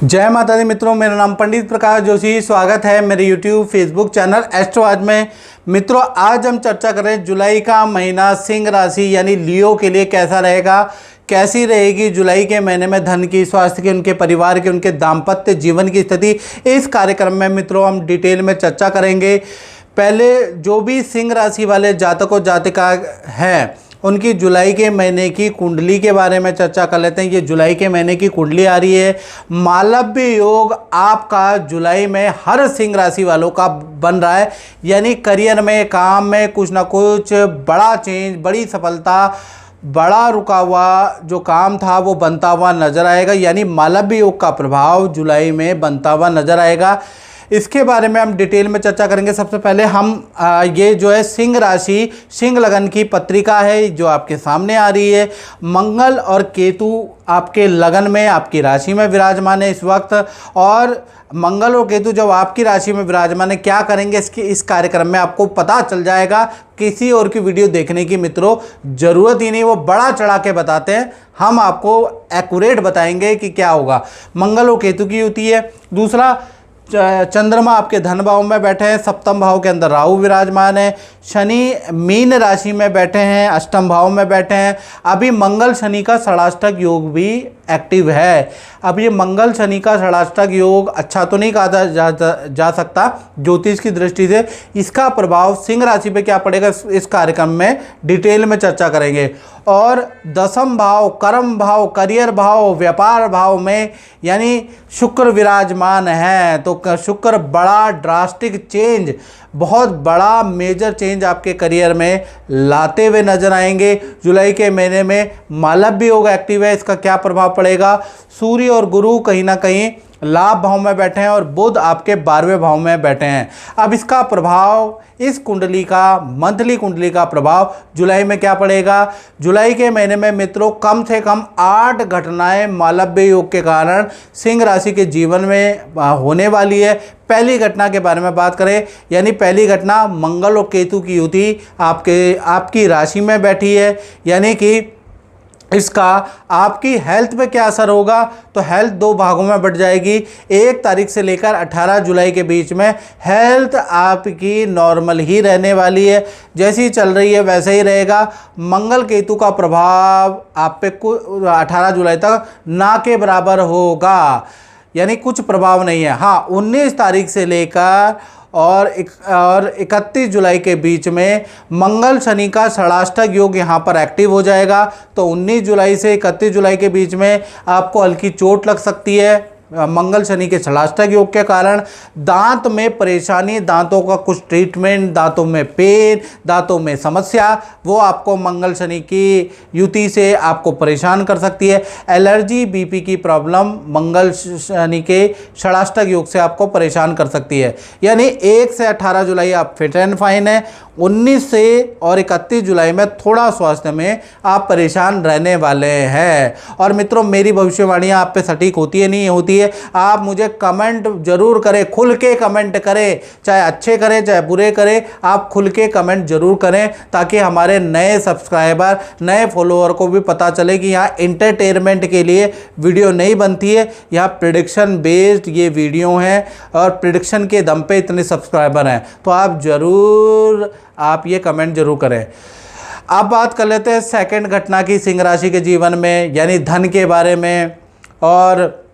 जय माता दी मित्रों, मेरा नाम पंडित प्रकाश जोशी। स्वागत है मेरे YouTube फेसबुक चैनल एस्ट्रो आज में। मित्रों, आज हम चर्चा कर रहे हैं जुलाई का महीना सिंह राशि यानी लियो के लिए कैसा रहेगा, कैसी रहेगी जुलाई के महीने में धन की, स्वास्थ्य की, उनके परिवार की, उनके दाम्पत्य जीवन की स्थिति। इस कार्यक्रम में मित्रों हम डिटेल में चर्चा करेंगे। पहले जो भी सिंह राशि वाले जातकों जातिका हैं उनकी जुलाई के महीने की कुंडली के बारे में चर्चा कर लेते हैं। ये जुलाई के महीने की कुंडली आ रही है। मालव्य योग आपका जुलाई में हर सिंह राशि वालों का बन रहा है, यानी करियर में, काम में कुछ ना कुछ बड़ा चेंज, बड़ी सफलता, बड़ा रुका हुआ जो काम था वो बनता हुआ नजर आएगा। यानी मालव्य योग का प्रभाव जुलाई में बनता हुआ नजर आएगा। इसके बारे में हम डिटेल में चर्चा करेंगे। सबसे पहले हम ये जो है सिंह राशि, सिंह लगन की पत्रिका है जो आपके सामने आ रही है। मंगल और केतु आपके लगन में, आपकी राशि में विराजमान है इस वक्त। और मंगल और केतु जब आपकी राशि में विराजमान है, क्या करेंगे इस कार्यक्रम में आपको पता चल जाएगा। किसी और की वीडियो देखने की मित्रों ज़रूरत ही नहीं, वो बड़ा चढ़ा के बताते हैं, हम आपको एक्यूरेट बताएंगे कि क्या होगा। मंगल और केतु की युति है। दूसरा, चंद्रमा आपके धन भाव में बैठे हैं, सप्तम भाव के अंदर राहु विराजमान है। शनि मीन राशि में बैठे हैं, अष्टम भाव में बैठे हैं। अभी मंगल शनि का षडाष्टक योग भी एक्टिव है। अब ये मंगल शनि का षडाष्टक योग अच्छा तो नहीं कहा जा सकता ज्योतिष की दृष्टि से। इसका प्रभाव सिंह राशि पे क्या पड़ेगा इस कार्यक्रम में डिटेल में चर्चा करेंगे। और दसम भाव, कर्म भाव, करियर भाव, व्यापार भाव में यानी शुक्र विराजमान है, तो शुक्र बड़ा ड्रास्टिक चेंज, बहुत बड़ा मेजर चेंज आपके करियर में लाते हुए नजर आएंगे। जुलाई के महीने में मालव्य योग एक्टिव है, इसका क्या प्रभाव पड़ेगा। सूर्य और गुरु कहीं ना कहीं लाभ भाव में बैठे हैं और बुध आपके 12वें भाव में बैठे हैं। अब इसका प्रभाव, इस कुंडली का, मंथली कुंडली का प्रभाव जुलाई में क्या पड़ेगा। जुलाई के महीने में मित्रों कम से कम 8 घटनाएं मालव्य योग के कारण सिंह राशि के जीवन में होने वाली है। पहली घटना के बारे में बात करें, यानी पहली घटना मंगल और केतु की युति आपकी राशि में बैठी है, यानी कि इसका आपकी हेल्थ पे क्या असर होगा। तो हेल्थ 2 भागों में बढ़ जाएगी। 1 तारीख से लेकर 18 जुलाई के बीच में हेल्थ आपकी नॉर्मल ही रहने वाली है, जैसी चल रही है वैसे ही रहेगा। मंगल केतु का प्रभाव आप पे 18 जुलाई तक ना के बराबर होगा, यानी कुछ प्रभाव नहीं है। हाँ, 19 तारीख से लेकर और 31 जुलाई के बीच में मंगल शनि का षडाष्टक योग यहाँ पर एक्टिव हो जाएगा। तो 19 जुलाई से 31 जुलाई के बीच में आपको हल्की चोट लग सकती है मंगल शनि के षडाष्टक योग के कारण। दांत में परेशानी, दांतों का कुछ ट्रीटमेंट, दांतों में पेन, दांतों में समस्या, वो आपको मंगल शनि की युति से आपको परेशान कर सकती है। एलर्जी, बीपी की प्रॉब्लम मंगल शनि के षडाष्टक योग से आपको परेशान कर सकती है। यानी 1 से 18 जुलाई आप फिट एंड फाइन है। 19 से और 31 जुलाई में थोड़ा स्वास्थ्य में आप परेशान रहने वाले हैं। और मित्रों, मेरी भविष्यवाणियाँ आप पे सटीक होती है नहीं होती है, आप मुझे कमेंट जरूर करें, खुल के कमेंट करें, चाहे अच्छे करें चाहे बुरे करें, आप खुल के कमेंट जरूर करें ताकि हमारे नए सब्सक्राइबर, नए फॉलोअर को भी पता चले कि यहाँ एंटरटेनमेंट के लिए वीडियो नहीं बनती है, यहाँ प्रेडिक्शन बेस्ड ये वीडियो हैं और प्रेडिक्शन के दम पे इतने सब्सक्राइबर हैं। तो आप ये कमेंट जरूर करें। अब बात कर लेते हैं सेकंड घटना की सिंह राशि के जीवन में, यानी धन के बारे में। और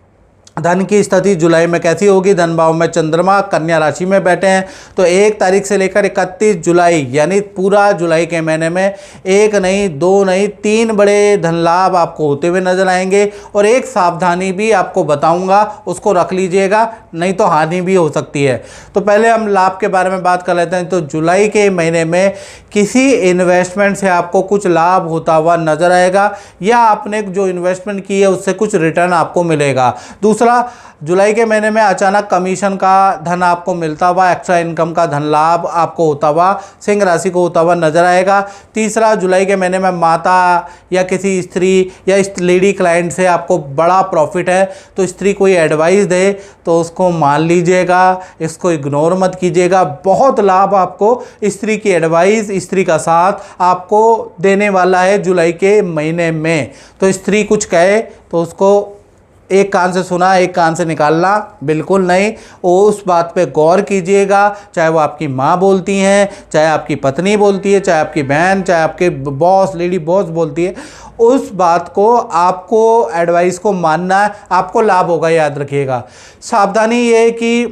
धन की स्थिति जुलाई में कैसी होगी। धन भाव में चंद्रमा कन्या राशि में बैठे हैं, तो 1 तारीख से लेकर 31 जुलाई यानी पूरा जुलाई के महीने में 1 नहीं, 2 नहीं, 3 बड़े धन लाभ आपको होते हुए नजर आएंगे। और एक सावधानी भी आपको बताऊंगा, उसको रख लीजिएगा, नहीं तो हानि भी हो सकती है। तो पहले हम लाभ के बारे में बात कर लेते हैं। तो जुलाई के महीने में किसी इन्वेस्टमेंट से आपको कुछ लाभ होता हुआ नजर आएगा, या आपने जो इन्वेस्टमेंट की है उससे कुछ रिटर्न आपको मिलेगा। दूसरा, जुलाई के महीने में अचानक कमीशन का धन आपको मिलता हुआ, एक्स्ट्रा इनकम का धन लाभ आपको होता हुआ सिंह राशि को होता हुआ नजर आएगा। तीसरा, जुलाई के महीने में माता या किसी स्त्री या इस लेडी क्लाइंट से आपको बड़ा प्रॉफिट है, तो स्त्री कोई एडवाइस दे तो उसको मान लीजिएगा, इसको इग्नोर मत कीजिएगा। बहुत लाभ आपको स्त्री की एडवाइस, स्त्री का साथ आपको देने वाला है जुलाई के महीने में। तो स्त्री कुछ कहे तो उसको एक कान से सुना एक कान से निकालना बिल्कुल नहीं। उस बात पे गौर कीजिएगा, चाहे वो आपकी माँ बोलती हैं, चाहे आपकी पत्नी बोलती है, चाहे आपकी बहन, चाहे आपके बॉस, लेडी बॉस बोलती है, उस बात को आपको एडवाइस को मानना है, आपको लाभ होगा, याद रखिएगा। सावधानी ये है कि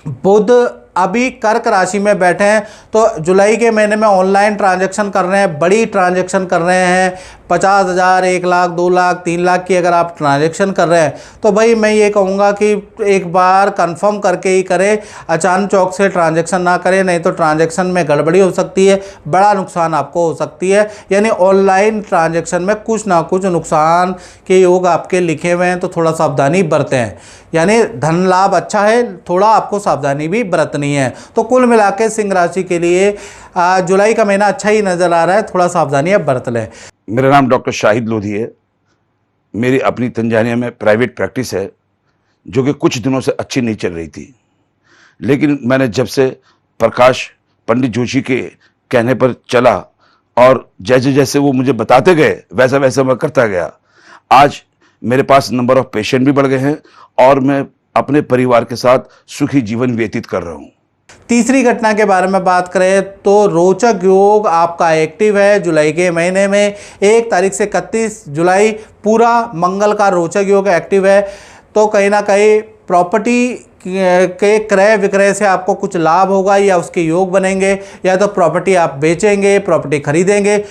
बुध अभी कर्क राशि में बैठे हैं, तो जुलाई के महीने में ऑनलाइन ट्रांजैक्शन कर रहे हैं, बड़ी ट्रांजैक्शन कर रहे हैं, 50,000, 1 लाख, 2 लाख, 3 लाख की अगर आप ट्रांजैक्शन कर रहे हैं तो भाई मैं ये कहूँगा कि एक बार कंफर्म करके ही करें, अचानक चौक से ट्रांजैक्शन ना करें, नहीं तो ट्रांजैक्शन में गड़बड़ी हो सकती है, बड़ा नुकसान आपको हो सकती है। यानी ऑनलाइन ट्रांजैक्शन में कुछ ना कुछ नुकसान के योग आपके लिखे हुए हैं, तो थोड़ा सावधानी बरतें हैं। यानी धन लाभ अच्छा है, थोड़ा आपको सावधानी भी बरतनी है। तो कुल मिला के सिंह राशि के लिए जुलाई का महीना अच्छा ही नज़र आ रहा है, थोड़ा सावधानी अब बरत लें। मेरा नाम डॉक्टर शाहिद लोधी है। मेरी अपनी तंजानिया में प्राइवेट प्रैक्टिस है, जो कि कुछ दिनों से अच्छी नहीं चल रही थी, लेकिन मैंने जब से प्रकाश पंडित जोशी के कहने पर चला और जैसे जैसे वो मुझे बताते गए वैसा वैसा मैं करता गया, आज मेरे पास नंबर ऑफ पेशेंट भी बढ़ गए हैं और मैं अपने परिवार के साथ सुखी जीवन व्यतीत कर रहा हूँ। तीसरी घटना के बारे में बात करें तो रोचक योग आपका एक्टिव है जुलाई के महीने में। 1 तारीख से 31 जुलाई पूरा मंगल का रोचक योग एक्टिव है। तो कहीं ना कहीं प्रॉपर्टी के क्रय विक्रय से आपको कुछ लाभ होगा, या उसके योग बनेंगे, या तो प्रॉपर्टी आप बेचेंगे, प्रॉपर्टी खरीदेंगे,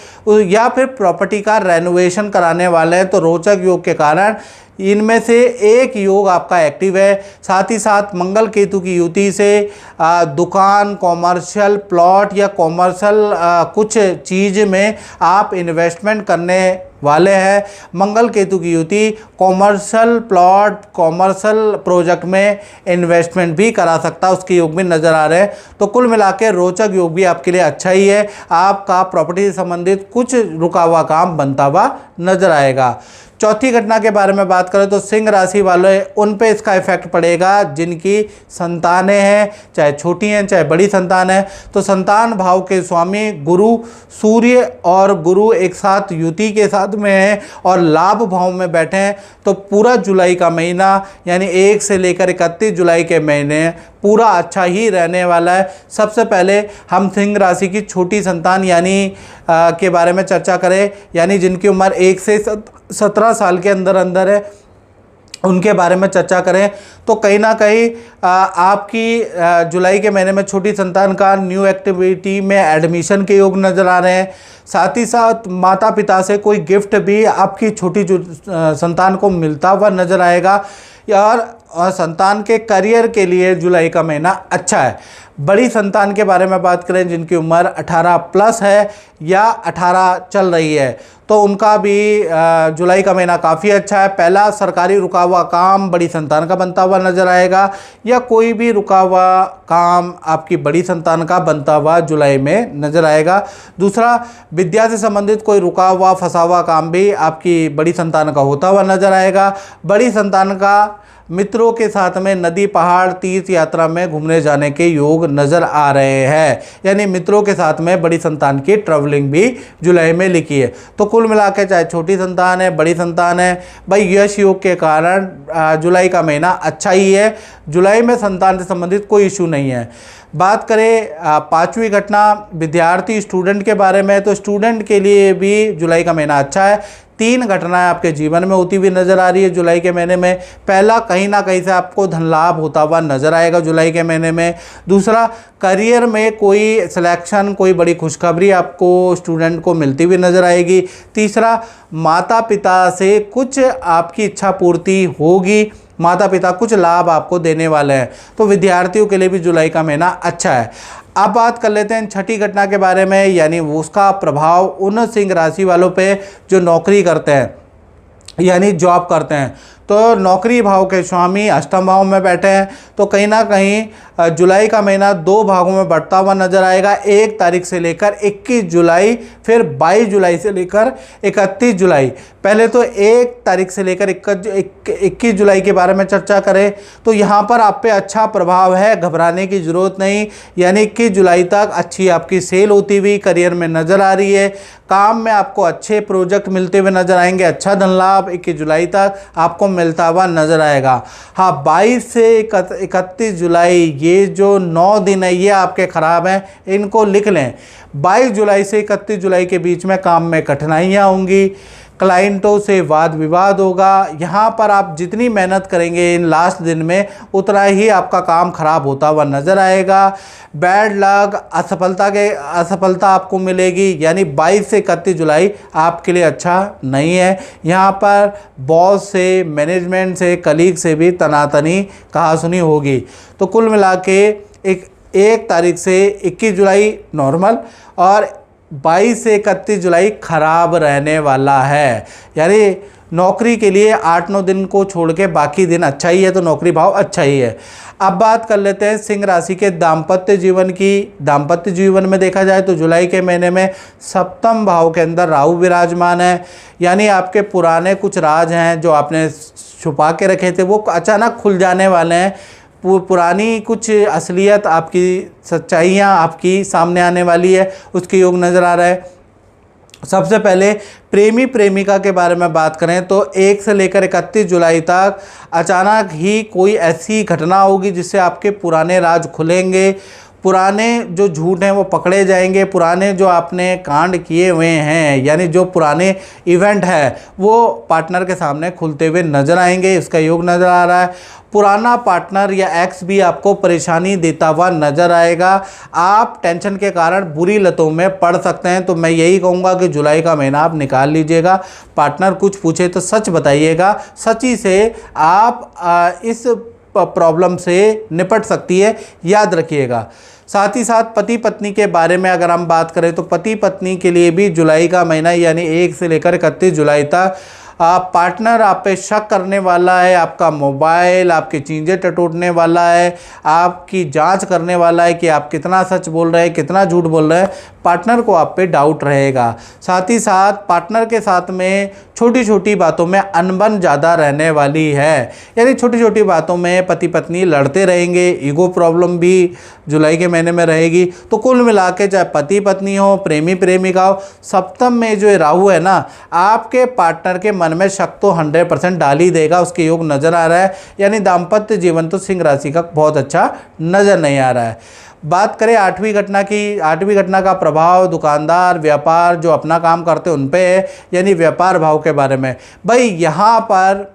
या फिर प्रॉपर्टी का रेनोवेशन कराने वाले हैं। तो रोचक योग के कारण इनमें से एक योग आपका एक्टिव है। साथ ही साथ मंगल केतु की युति से दुकान, कॉमर्शियल प्लॉट या कॉमर्शियल कुछ चीज़ में आप इन्वेस्टमेंट करने वाले हैं। मंगल केतु की युति कॉमर्शियल प्लॉट, कॉमर्शियल प्रोजेक्ट में इन्वेस्टमेंट भी करा सकता है, उसके योग भी नज़र आ रहे हैं। तो कुल मिला के रोचक योग भी आपके लिए अच्छा ही है। आपका प्रॉपर्टी से संबंधित कुछ रुका हुआ काम बनता हुआ नजर आएगा। चौथी घटना के बारे में बात करें तो सिंह राशि वाले उन पे इसका इफेक्ट पड़ेगा जिनकी संतानें हैं, चाहे छोटी हैं चाहे बड़ी संतान है। तो संतान भाव के स्वामी गुरु, सूर्य और गुरु एक साथ युति के साथ में हैं और लाभ भाव में बैठे हैं। तो पूरा जुलाई का महीना यानी 1 से लेकर 31 जुलाई के महीने पूरा अच्छा ही रहने वाला है। सबसे पहले हम सिंह राशि की छोटी संतान यानी के बारे में चर्चा करें, यानी जिनकी उम्र 1 से 17 साल के अंदर अंदर है, उनके बारे में चर्चा करें तो कहीं ना कहीं आपकी जुलाई के महीने में छोटी संतान का न्यू एक्टिविटी में एडमिशन के योग नज़र आ रहे हैं। साथ ही साथ माता पिता से कोई गिफ्ट भी आपकी छोटी संतान को मिलता हुआ नज़र आएगा। और संतान के करियर के लिए जुलाई का महीना अच्छा है। बड़ी संतान के बारे में बात करें जिनकी उम्र 18 प्लस है या 18 चल रही है, तो उनका भी जुलाई का महीना काफ़ी अच्छा है। पहला सरकारी रुका हुआ काम बड़ी संतान का बनता हुआ नज़र आएगा, या कोई भी रुका हुआ काम आपकी बड़ी संतान का बनता हुआ जुलाई में नज़र आएगा। दूसरा, विद्या से संबंधित कोई रुका हुआ फंसा हुआ काम भी आपकी बड़ी संतान का होता हुआ नज़र आएगा। बड़ी संतान का मित्रों के साथ में नदी, पहाड़, तीर्थ यात्रा में घूमने जाने के योग नज़र आ रहे हैं, यानी मित्रों के साथ में बड़ी संतान की ट्रैवलिंग भी जुलाई में लिखी है। तो कुल मिला के चाहे छोटी संतान है बड़ी संतान है, भाई यश योग के कारण जुलाई का महीना अच्छा ही है। जुलाई में संतान से संबंधित कोई इशू नहीं है। बात करें 5वीं घटना विद्यार्थी स्टूडेंट के बारे में, तो स्टूडेंट के लिए भी जुलाई का महीना अच्छा है। 3 घटनाएं आपके जीवन में होती हुई नज़र आ रही है जुलाई के महीने में। पहला, कहीं ना कहीं से आपको धन लाभ होता हुआ नज़र आएगा जुलाई के महीने में। दूसरा, करियर में कोई सिलेक्शन, कोई बड़ी खुशखबरी आपको स्टूडेंट को मिलती हुई नज़र आएगी। तीसरा, माता पिता से कुछ आपकी इच्छा पूर्ति होगी, माता पिता कुछ लाभ आपको देने वाले हैं। तो विद्यार्थियों के लिए भी जुलाई का महीना अच्छा है। अब बात कर लेते हैं छठी घटना के बारे में, यानी उसका प्रभाव उन सिंह राशि वालों पे जो नौकरी करते हैं यानी जॉब करते हैं। तो नौकरी भाव के स्वामी अष्टम भाव में बैठे हैं, तो कहीं ना कहीं जुलाई का महीना 2 भागों में बढ़ता हुआ नजर आएगा। 1 तारीख से लेकर 21 जुलाई, फिर 22 जुलाई से लेकर 31 जुलाई। पहले तो 1 तारीख से लेकर 21 जुलाई के बारे में चर्चा करें तो यहाँ पर आप पे अच्छा प्रभाव है, घबराने की ज़रूरत नहीं। यानी 21 जुलाई तक अच्छी आपकी सेल होती हुई करियर में नज़र आ रही है। काम में आपको अच्छे प्रोजेक्ट मिलते हुए नजर आएंगे। अच्छा धन लाभ 21 जुलाई तक आपको मिलता हुआ नजर आएगा। हाँ, 22 से 31 जुलाई ये जो 9 दिन है ये आपके ख़राब हैं, इनको लिख लें। 22 जुलाई से 31 जुलाई के बीच में काम में कठिनाइयाँ होंगी, क्लाइंटों से वाद विवाद होगा। यहाँ पर आप जितनी मेहनत करेंगे इन लास्ट दिन में उतना ही आपका काम खराब होता हुआ नज़र आएगा। बैड लक, असफलता आपको मिलेगी। यानी 22 से 31 जुलाई आपके लिए अच्छा नहीं है। यहाँ पर बॉस से, मैनेजमेंट से, कलीग से भी तनातनी कहासुनी होगी। तो कुल मिला के 1 तारीख से 21 जुलाई नॉर्मल और 22 से 31 जुलाई खराब रहने वाला है। यानी नौकरी के लिए 8-9 दिन को छोड़ के बाकी दिन अच्छा ही है, तो नौकरी भाव अच्छा ही है। अब बात कर लेते हैं सिंह राशि के दाम्पत्य जीवन की। दाम्पत्य जीवन में देखा जाए तो जुलाई के महीने में 7वें भाव के अंदर राहु विराजमान है। यानी आपके पुराने कुछ राज हैं जो आपने छुपा के रखे थे वो अचानक खुल जाने वाले हैं। पुरानी कुछ असलियत, आपकी सच्चाइयाँ आपकी सामने आने वाली है, उसके योग नज़र आ रहा है। सबसे पहले प्रेमी प्रेमिका के बारे में बात करें तो 1 से लेकर 31 जुलाई तक अचानक ही कोई ऐसी घटना होगी जिससे आपके पुराने राज खुलेंगे। पुराने जो झूठ हैं वो पकड़े जाएंगे। पुराने जो आपने कांड किए हुए हैं, यानी जो पुराने इवेंट है वो पार्टनर के सामने खुलते हुए नज़र आएंगे, इसका योग नज़र आ रहा है। पुराना पार्टनर या एक्स भी आपको परेशानी देता हुआ नज़र आएगा। आप टेंशन के कारण बुरी लतों में पड़ सकते हैं। तो मैं यही कहूँगा कि जुलाई का महीना आप निकाल लीजिएगा। पार्टनर कुछ पूछे तो सच बताइएगा, सच्ची से आप इस प्रॉब्लम से निपट सकती है, याद रखिएगा। साथ ही साथ पति पत्नी के बारे में अगर हम बात करें तो पति पत्नी के लिए भी जुलाई का महीना यानी 1 से लेकर 31 जुलाई तक पार्टनर आप पे शक करने वाला है। आपका मोबाइल, आपकी चीज़ें टटोलने वाला है, आपकी जांच करने वाला है कि आप कितना सच बोल रहे हैं, कितना झूठ बोल रहे हैं। पार्टनर को आप पे डाउट रहेगा। साथ ही साथ पार्टनर के साथ में छोटी छोटी बातों में अनबन ज़्यादा रहने वाली है। यानी छोटी छोटी बातों में पति पत्नी लड़ते रहेंगे। ईगो प्रॉब्लम भी जुलाई के महीने में रहेगी। तो कुल मिला के चाहे पति पत्नी हो, प्रेमी प्रेमिका हो, सप्तम में जो राहु है ना, आपके पार्टनर के मन में शक तो 100% डाल ही देगा, उसके योग नज़र आ रहा है। यानी दाम्पत्य जीवन तो सिंह राशि का बहुत अच्छा नज़र नहीं आ रहा है। बात करें 8वीं घटना की। 8वीं घटना का प्रभाव दुकानदार, व्यापार जो अपना काम करते हैं उन पे है, यानी व्यापार भाव के बारे में। भाई यहाँ पर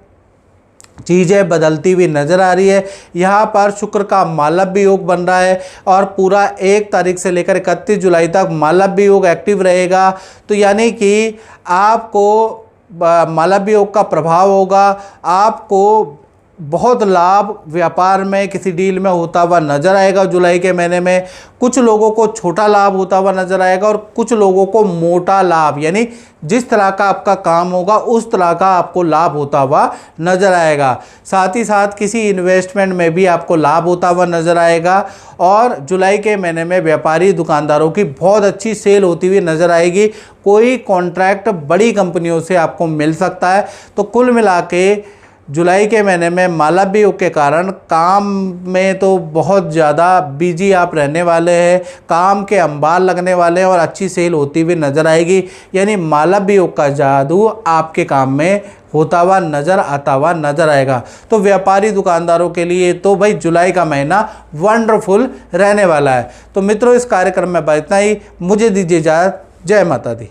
चीज़ें बदलती हुई नज़र आ रही है। यहाँ पर शुक्र का मालव्य योग बन रहा है और पूरा 1 तारीख से लेकर 31 जुलाई तक मालव्य योग एक्टिव रहेगा। तो यानी कि आपको मालव्य योग का प्रभाव होगा। आपको बहुत लाभ व्यापार में, किसी डील में होता हुआ नज़र आएगा। जुलाई के महीने में कुछ लोगों को छोटा लाभ होता हुआ नज़र आएगा और कुछ लोगों को मोटा लाभ, यानी जिस तरह का आपका काम होगा उस तरह का आपको लाभ होता हुआ नज़र आएगा। साथ ही साथ किसी इन्वेस्टमेंट में भी आपको लाभ होता हुआ नज़र आएगा। और जुलाई के महीने में व्यापारी दुकानदारों की बहुत अच्छी सेल होती हुई नज़र आएगी। कोई कॉन्ट्रैक्ट बड़ी कंपनियों से आपको मिल सकता है। तो कुल मिला के जुलाई के महीने में मालव्य योग के कारण काम में तो बहुत ज़्यादा बिजी आप रहने वाले हैं। काम के अंबार लगने वाले हैं और अच्छी सेल होती हुई नज़र आएगी। यानी मालव्य योग का जादू आपके काम में होता हुआ नज़र आता हुआ नज़र आएगा। तो व्यापारी दुकानदारों के लिए तो भाई जुलाई का महीना वंडरफुल रहने वाला है। तो मित्रों, इस कार्यक्रम में इतना ही। मुझे दीजिए इजाज़त। जय माता दी।